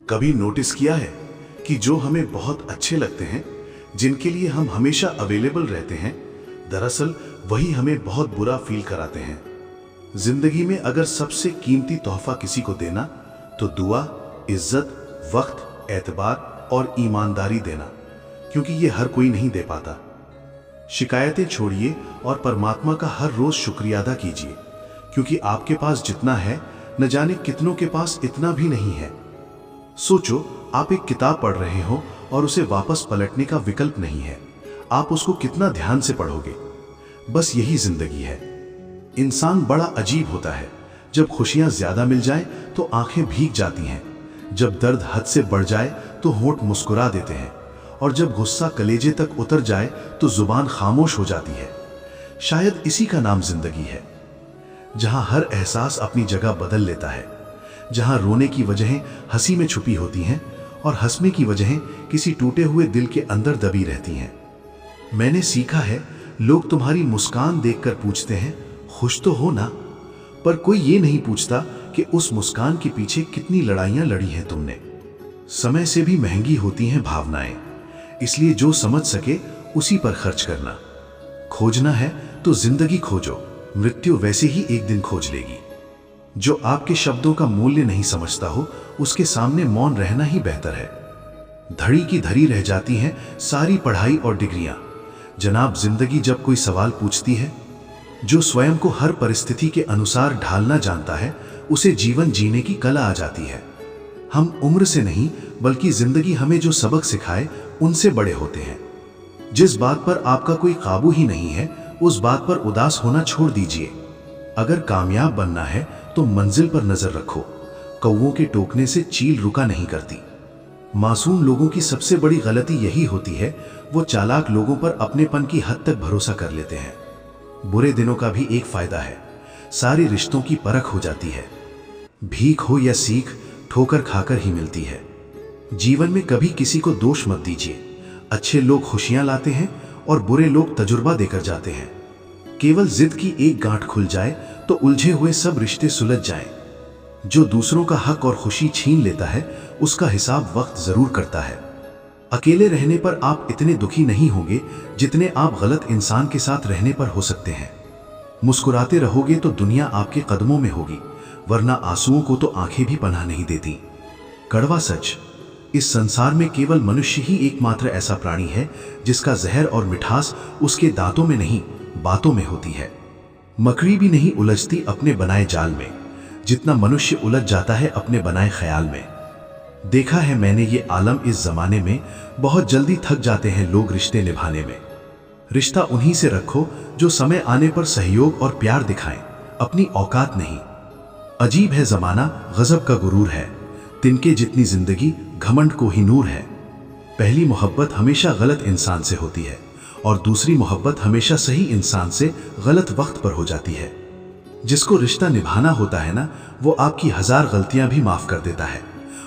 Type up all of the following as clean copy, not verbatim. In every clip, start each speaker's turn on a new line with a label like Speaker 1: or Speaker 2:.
Speaker 1: कभी नोटिस किया है कि जो हमें बहुत अच्छे लगते हैं, जिनके लिए हम हमेशा अवेलेबल रहते हैं, दरअसल वही हमें बहुत बुरा फील कराते हैं। जिंदगी में अगर सबसे कीमती तोहफा किसी को देना तो दुआ, इज्जत, वक्त, एतबार और ईमानदारी देना, क्योंकि ये हर कोई नहीं दे पाता। शिकायतें छोड़िए और परमात्मा का हर रोज शुक्रिया अदा कीजिए, क्योंकि आपके पास जितना है न जाने कितनों के पास इतना भी नहीं है। सोचो, आप एक किताब पढ़ रहे हो और उसे वापस पलटने का विकल्प नहीं है। आप उसको कितना ध्यान से पढ़ोगे? बस यही जिंदगी है। इंसान बड़ा अजीब होता है। जब खुशियां ज्यादा मिल जाएं तो आंखें भीग जाती हैं, जब दर्द हद से बढ़ जाए तो होंठ मुस्कुरा देते हैं, और जब गुस्सा कलेजे तक उतर जाए तो जुबान खामोश हो जाती है। शायद इसी का नाम जिंदगी है, जहां हर एहसास अपनी जगह बदल लेता है, जहां रोने की वजहें हंसी में छुपी होती हैं और हंसने की वजहें किसी टूटे हुए दिल के अंदर दबी रहती हैं। मैंने सीखा है, लोग तुम्हारी मुस्कान देखकर पूछते हैं, खुश तो हो ना? पर कोई ये नहीं पूछता कि उस मुस्कान के पीछे कितनी लड़ाइयां लड़ी हैं तुमने। समय से भी महंगी होती हैं भावनाएं, इसलिए जो समझ सके उसी पर खर्च करना। खोजना है तो जिंदगी खोजो, मृत्यु वैसे ही एक दिन खोज लेगी। जो आपके शब्दों का मूल्य नहीं समझता हो, उसके सामने मौन रहना ही बेहतर है। धड़ी की धरी रह जाती हैं सारी पढ़ाई और डिग्रियां। जनाब, जिंदगी जब कोई सवाल पूछती है, जो स्वयं को हर परिस्थिति के अनुसार ढालना जानता है, उसे जीवन जीने की कला आ जाती है। हम उम्र से नहीं, बल्कि जिंदगी हमें जो सबक सिखाए उनसे बड़े होते हैं। जिस बात पर आपका कोई काबू ही नहीं है, उस बात पर उदास होना छोड़ दीजिए। अगर कामयाब बनना है तो मंजिल पर नजर रखो। कौवों के टोकने से चील रुका नहीं करती। मासूम लोगों की सबसे बड़ी गलती यही होती है, वो चालाक लोगों पर अपनेपन की हद तक भरोसा कर लेते हैं। बुरे दिनों का भी एक फायदा है, सारे रिश्तों की परख हो जाती है। भीख हो या सीख, ठोकर खाकर ही मिलती है। जीवन में कभी किसी को दोष मत दीजिए। अच्छे लोग खुशियां लाते हैं और बुरे लोग तजुर्बा देकर जाते हैं। केवल जिद की एक गांठ खुल जाए तो उलझे हुए सब रिश्ते सुलझ जाएं। जो दूसरों का हक और खुशी छीन लेता है, उसका हिसाब वक्त जरूर करता है। अकेले रहने पर आप इतने दुखी नहीं होंगे जितने आप गलत इंसान के साथ रहने पर हो सकते हैं। मुस्कुराते रहोगे तो दुनिया आपके कदमों में होगी, वरना आंसुओं को तो आंखें भी पनाह नहीं देती। कड़वा सच, इस संसार में केवल मनुष्य ही एकमात्र ऐसा प्राणी है जिसका जहर और मिठास उसके दांतों में नहीं, बातों में होती है। मकड़ी भी नहीं उलझती अपने बनाए जाल में, जितना मनुष्य उलझ जाता है अपने बनाए ख्याल में। देखा है मैंने ये आलम इस जमाने में, बहुत जल्दी थक जाते हैं लोग रिश्ते निभाने में। रिश्ता उन्हीं से रखो जो समय आने पर सहयोग और प्यार दिखाएं, अपनी औकात नहीं। अजीब है जमाना, गजब का गुरूर है, तिनके जितनी जिंदगी घमंड को ही नूर है। पहली मोहब्बत हमेशा गलत इंसान से होती है और दूसरी मोहब्बत हमेशा सही इंसान से गलत वक्त पर हो जाती है। जिसको रिश्ता निभाना होता है ना, वो आपकी 1000 गलतियां भी माफ कर देता है,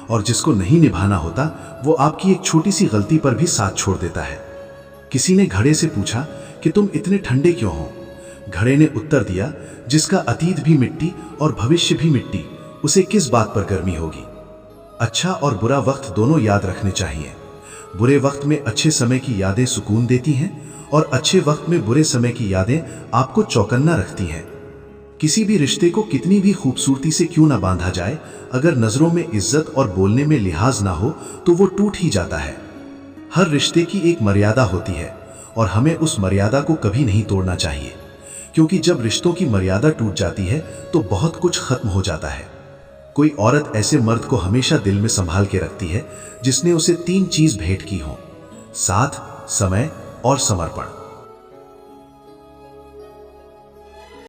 Speaker 1: और जिसको नहीं निभाना होता, वो आपकी एक छोटी सी गलती पर भी साथ छोड़ देता है। किसी ने घड़े से पूछा कि तुम इतने ठंडे क्यों हो? घड़े ने उत्तर दिया, जिसका अतीत भी मिट्टी और भविष्य भी मिट्टी, उसे किस बात पर गर्मी होगी। अच्छा और बुरा वक्त दोनों याद रखने चाहिए। बुरे वक्त में अच्छे समय की यादें सुकून देती हैं, और अच्छे वक्त में बुरे समय की यादें आपको चौकन्ना रखती हैं। किसी भी रिश्ते को कितनी भी खूबसूरती से क्यों ना बांधा जाए, अगर नजरों में इज्जत और बोलने में लिहाज ना हो तो वो टूट ही जाता है। हर रिश्ते की एक मर्यादा होती है और हमें उस मर्यादा को कभी नहीं तोड़ना चाहिए, क्योंकि जब रिश्तों की मर्यादा टूट जाती है तो बहुत कुछ खत्म हो जाता है। कोई औरत ऐसे मर्द को हमेशा दिल में संभाल के रखती है जिसने उसे 3 चीज भेंट की हो: साथ, समय और समर्पण।